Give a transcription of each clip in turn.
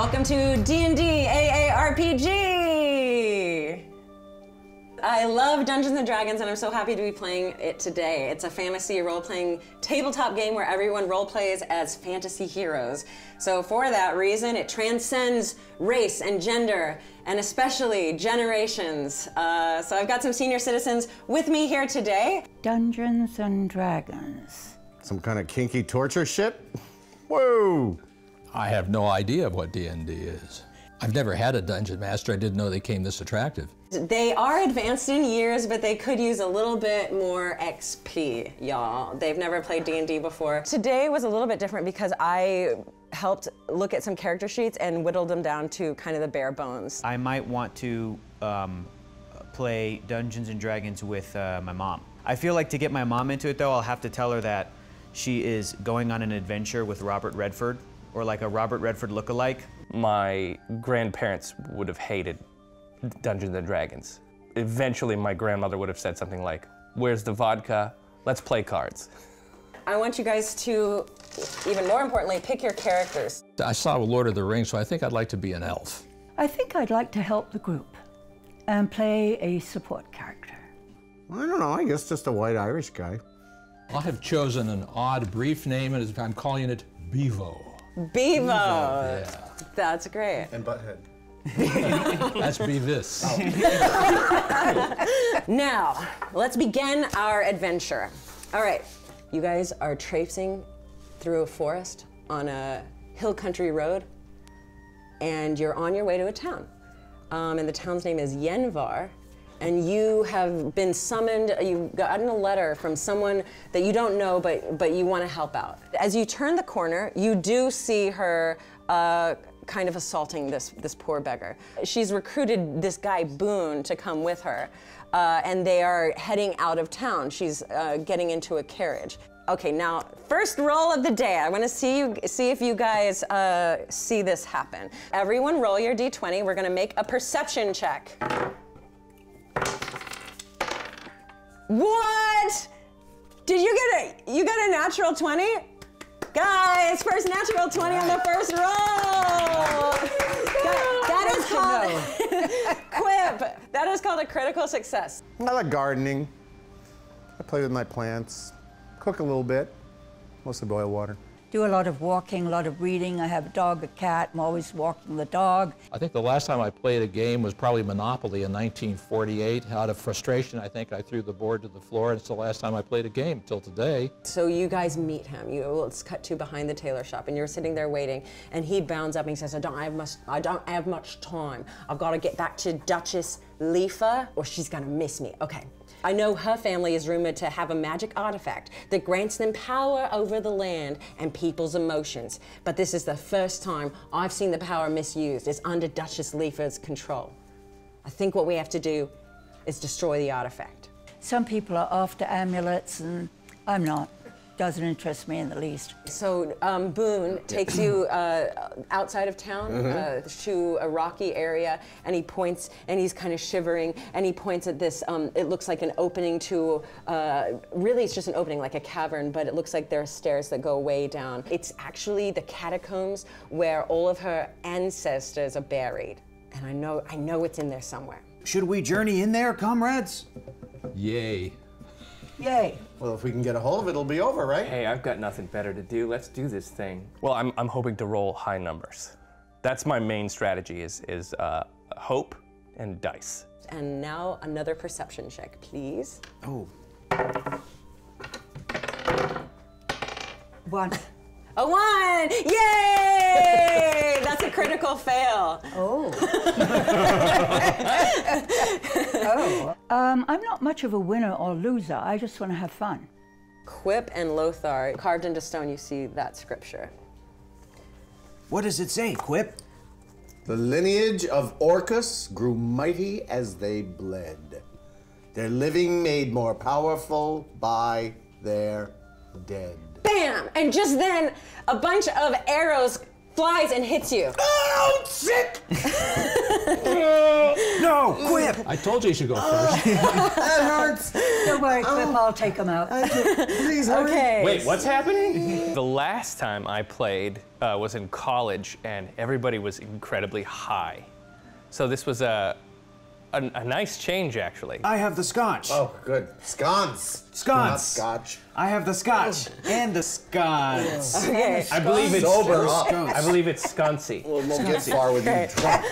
Welcome to D&D AARPG! I love Dungeons & Dragons and I'm so happy to be playing it today. It's a fantasy role-playing tabletop game where everyone role-plays as fantasy heroes. So for that reason, it transcends race and gender, and especially generations. So I've got some senior citizens with me here today. Dungeons & Dragons. Some kind of kinky torture shit? Whoa! I have no idea what D&D is. I've never had a dungeon master. I didn't know they came this attractive. They are advanced in years, but they could use a little bit more XP, y'all. They've never played D&D before. Today was a little bit different because I helped look at some character sheets and whittled them down to kind of the bare bones. I might want to play Dungeons & Dragons with my mom. I feel like to get my mom into it, though, I'll have to tell her that she is going on an adventure with Robert Redford, or like a Robert Redford lookalike. My grandparents would have hated Dungeons & Dragons. Eventually, my grandmother would have said something like, "Where's the vodka? Let's play cards." I want you guys to, even more importantly, pick your characters. I saw Lord of the Rings, so I think I'd like to be an elf. I think I'd like to help the group and play a support character. I don't know, I guess just a white Irish guy. I have chosen an odd, brief name, and I'm calling it Bevo. Bevo! Yeah. That's great. And Butthead. That's Beavis. Now, let's begin our adventure. All right, you guys are traipsing through a forest on a hill country road, and you're on your way to a town. And the town's name is Yenvar, and you have been summoned, you've gotten a letter from someone that you don't know, but you want to help out. As you turn the corner, you do see her kind of assaulting this poor beggar. She's recruited this guy, Boone, to come with her, and they are heading out of town. She's getting into a carriage. Okay, now, first roll of the day. I want to see if you guys see this happen. Everyone roll your D20. We're going to make a perception check. What? Did you get you got a natural 20? Guys, first natural 20 on the first roll. That is called Quip. That is called a critical success. I like gardening. I play with my plants, cook a little bit, mostly boil water. Do a lot of walking, a lot of reading. I have a dog, a cat. I'm always walking the dog. I think the last time I played a game was probably Monopoly in 1948. Out of frustration, I think I threw the board to the floor, and it's the last time I played a game till today. So you guys meet him. Let's cut to behind the tailor shop, and you're sitting there waiting, and he bounds up and he says, I don't have much time. I've got to get back to Duchess Leafa, or she's gonna miss me. Okay. I know her family is rumored to have a magic artifact that grants them power over the land and people's emotions. But this is the first time I've seen the power misused. It's under Duchess Leafa's control. I think what we have to do is destroy the artifact. Some people are after amulets, and I'm not. Doesn't interest me in the least. So Boone takes you outside of town to a rocky area, and he points, and he's kind of shivering, and he points at this, it looks like an opening to, really it's just an opening, like a cavern, but it looks like there are stairs that go way down. It's actually the catacombs where all of her ancestors are buried. And I know it's in there somewhere. Should we journey in there, comrades? Yay. Yay. Well, if we can get a hold of it, it'll be over, right? Hey, I've got nothing better to do. Let's do this thing. Well, I'm hoping to roll high numbers. That's my main strategy is hope and dice. And now another perception check, please. Oh. 1. A 1! Yay! That's a critical fail. Oh. Oh. I'm not much of a winner or loser. I just want to have fun. Quip and Lothar, carved into stone, you see that scripture. What does it say, Quip? The lineage of Orcus grew mighty as they bled. Their living made more powerful by their dead. Bam! And just then, a bunch of arrows flies and hits you. Oh, shit! No, Quip! I told you should go first. That hurts. Don't worry, Quip, I'll take him out. Please hurry. Okay. Wait, what's happening? The last time I played was in college, and everybody was incredibly high. So this was a nice change, actually. I have the scotch. Oh, good. Scones. Scones. Not scotch. I have the scotch and the scones. Okay. I believe it's Sober up. I believe it's sconcy. We'll get far with you drunk.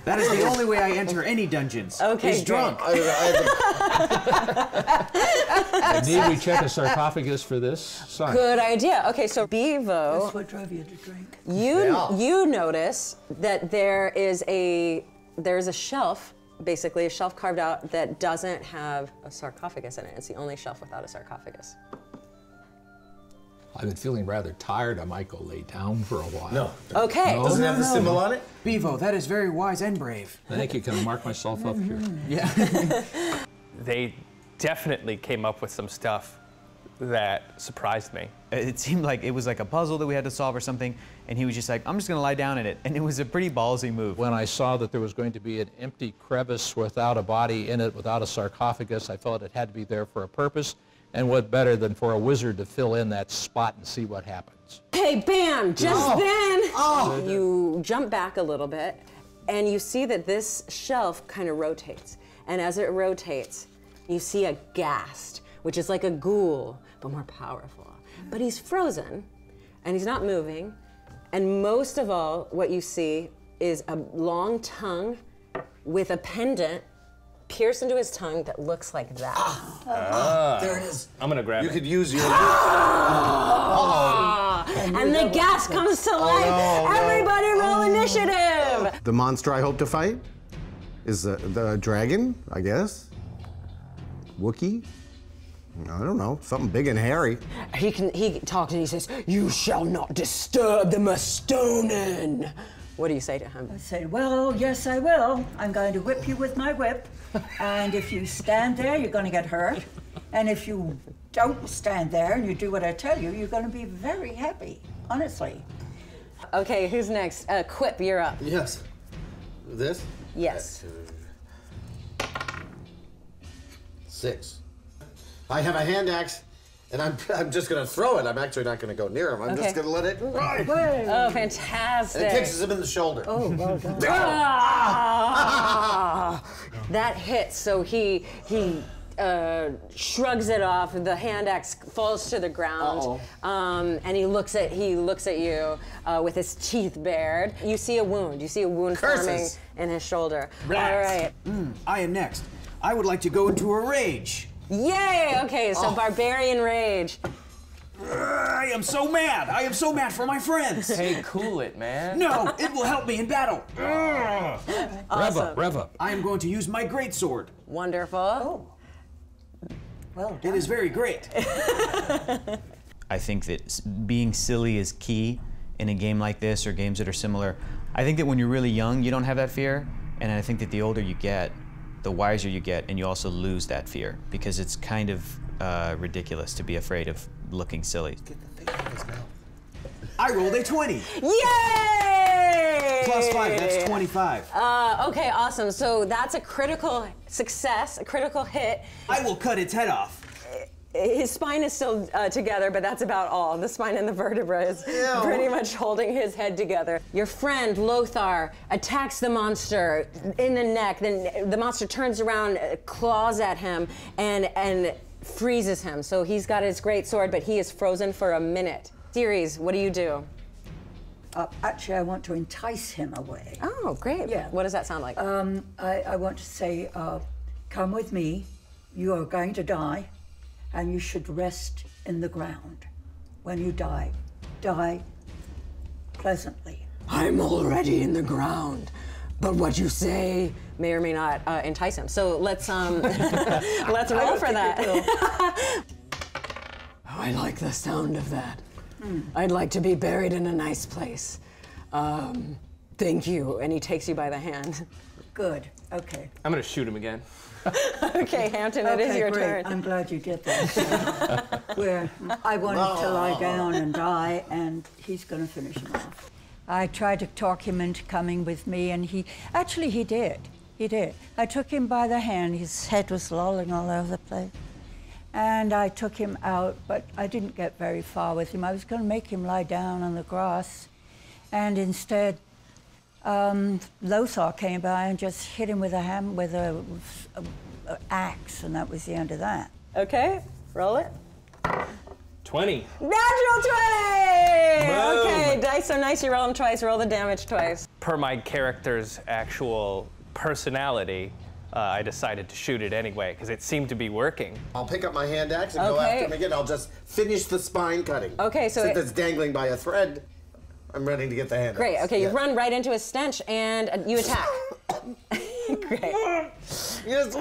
That is the only way I enter any dungeons. Okay, is drunk. Need we check a sarcophagus for this? Son. Good idea. Okay, so Bevo, That's what drove you to drink. you notice that there's a shelf, basically a shelf carved out that doesn't have a sarcophagus in it. It's the only shelf without a sarcophagus. I've been feeling rather tired. I might go lay down for a while. No. Okay. Doesn't it have the symbol on it? Bevo, that is very wise and brave. Thank you. Can I mark myself up here? Yeah. They definitely came up with some stuff that surprised me. It seemed like it was like a puzzle that we had to solve or something, and he was just like, I'm just gonna lie down in it. And it was a pretty ballsy move. When I saw that there was going to be an empty crevice without a body in it, without a sarcophagus, I felt it had to be there for a purpose. And what better than for a wizard to fill in that spot and see what happens? Hey, bam! Just then, you jump back a little bit, and you see that this shelf kind of rotates. And as it rotates, you see a ghast, which is like a ghoul, but more powerful. But he's frozen, and he's not moving. And most of all, what you see is a long tongue with a pendant pierced into his tongue that looks like that. There it is. I'm gonna grab You it. could use your. And the gas comes to life. no, no. Everybody roll initiative. The monster I hope to fight is the dragon, I guess. Wookiee? I don't know, something big and hairy. He talks and he says, "You shall not disturb the Mastonin." What do you say to him? I say, well, yes, I will. I'm going to whip you with my whip. And if you stand there, you're going to get hurt. And if you don't stand there and you do what I tell you, you're going to be very happy, honestly. Okay, who's next? Quip, you're up. Yes. This? Yes. 6. I have a hand axe, and I'm just gonna throw it. I'm actually not gonna go near him. I'm just Okay. gonna let it ride. Oh, fantastic. And it kicks him in the shoulder. Oh, well done. Ah! That hits, so he shrugs it off. The hand axe falls to the ground, and he looks at you with his teeth bared. You see a wound. You see a wound Curses. forming in his shoulder. Rats. All right. I am next. I would like to go into a rage. Yay! Okay, so barbarian rage. I am so mad. I am so mad for my friends. Hey, cool it, man. No, it will help me in battle. Rev up, rev up. I am going to use my greatsword. Wonderful. Oh. Well done. It is very great. I think that being silly is key in a game like this or games that are similar. I think that when you're really young, you don't have that fear. And I think that the older you get, the wiser you get, and you also lose that fear because it's kind of ridiculous to be afraid of looking silly. I rolled a 20. Yay! Plus 5, that's 25. Okay, awesome. So that's a critical success, a critical hit. I will cut its head off. His spine is still together, but that's about all. The spine and the vertebra is pretty much holding his head together. Your friend, Lothar, attacks the monster in the neck. Then the monster turns around, claws at him, and freezes him. So he's got his great sword, but he is frozen for a minute. Ceres, what do you do? Actually, I want to entice him away. Oh, great. Yeah. What does that sound like? I want to say, come with me. You are going to die, and you should rest in the ground. When you die, die pleasantly. I'm already in the ground, but what you say may or may not entice him. So let's let's roll for that. I like the sound of that. I'd like to be buried in a nice place. Thank you. And he takes you by the hand. Good. Okay. I'm gonna shoot him again. Okay, Hampton, it is your great. turn. I'm glad you did that. Where I wanted to lie down and die, and he's going to finish him off. I tried to talk him into coming with me, and he did. He did. I took him by the hand. His head was lolling all over the place. And I took him out, but I didn't get very far with him. I was going to make him lie down on the grass. And instead, Lothar came by and just hit him with a axe, and that was the end of that. Okay, roll it. 20. Natural 20! Boom. Okay, dice are nice, you roll them twice, roll the damage twice. Per my character's actual personality, I decided to shoot it anyway, because it seemed to be working. I'll pick up my hand axe and go after him again. I'll just finish the spine cutting. Okay, so since it's dangling by a thread, I'm ready to get the hand axe. Great, okay, you run right into his stench and you attack. Great. Yes,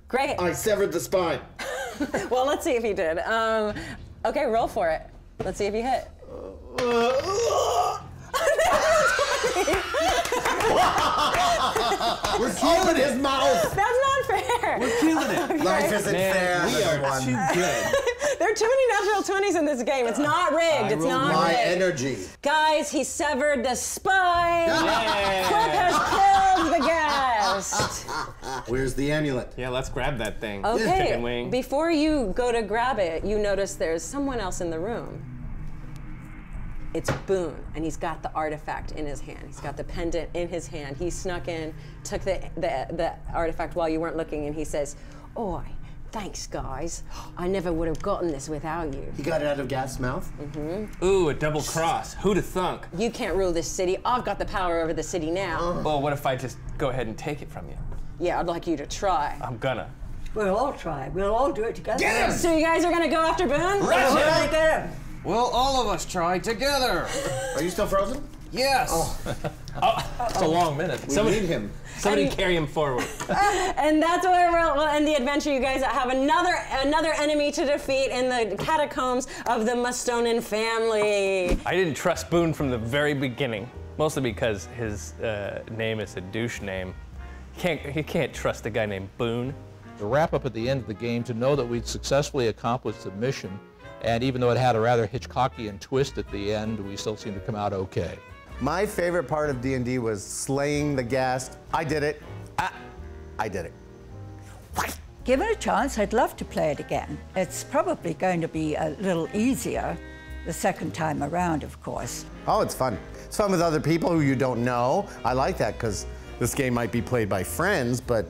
Great. I severed the spine. Well, let's see if you did. Okay, roll for it. Let's see if you hit. We're killing his mouth. That's not fair. We're killing it. Okay. Life isn't fair. We are too good. There are too many natural 20s in this game. It's not rigged. It's not My rigged. energy. Guys, he severed the spine. Flip has killed the guest. Where's the amulet? Yeah, let's grab that thing. Okay, Chicken wing. before you go to grab it, you notice there's someone else in the room. It's Boone, and he's got the artifact in his hand. He's got the pendant in his hand. He snuck in, took the artifact while you weren't looking, and he says, "Oi, thanks, guys. I never would have gotten this without you. He got it out of Gas's mouth? Ooh, a double cross. Who'd have thunk? You can't rule this city. I've got the power over the city now. Well, what if I just go ahead and take it from you? Yeah, I'd like you to try." I'm gonna. We'll all try. We'll all do it together. Get him! So you guys are gonna go after Boone? We're gonna get him. Well, all of us try together. Are you still frozen? Yes. It's a long minute. We need him. Somebody carry him forward. And that's where we'll end the adventure. You guys have another enemy to defeat in the catacombs of the Mustonen family. I didn't trust Boone from the very beginning, mostly because his name is a douche name. You can't trust a guy named Boone. To wrap up at the end of the game, to know that we'd successfully accomplished the mission, and even though it had a rather Hitchcockian twist at the end, we still seemed to come out okay. My favorite part of D&D was slaying the guest. I did it. I did it. Given a chance, I'd love to play it again. It's probably going to be a little easier the second time around, of course. Oh, it's fun. It's fun with other people who you don't know. I like that because this game might be played by friends, but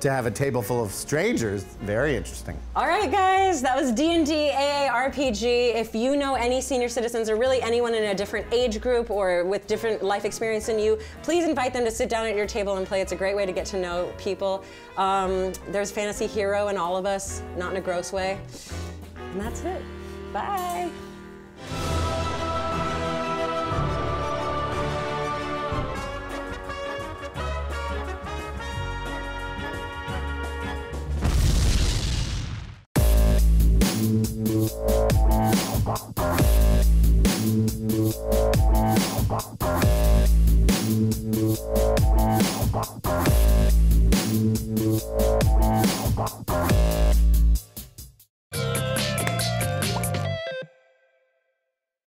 to have a table full of strangers, very interesting. All right, guys, that was D&D AARPG. If you know any senior citizens or really anyone in a different age group or with different life experience than you, please invite them to sit down at your table and play. It's a great way to get to know people. There's fantasy hero in all of us, not in a gross way. And that's it. Bye.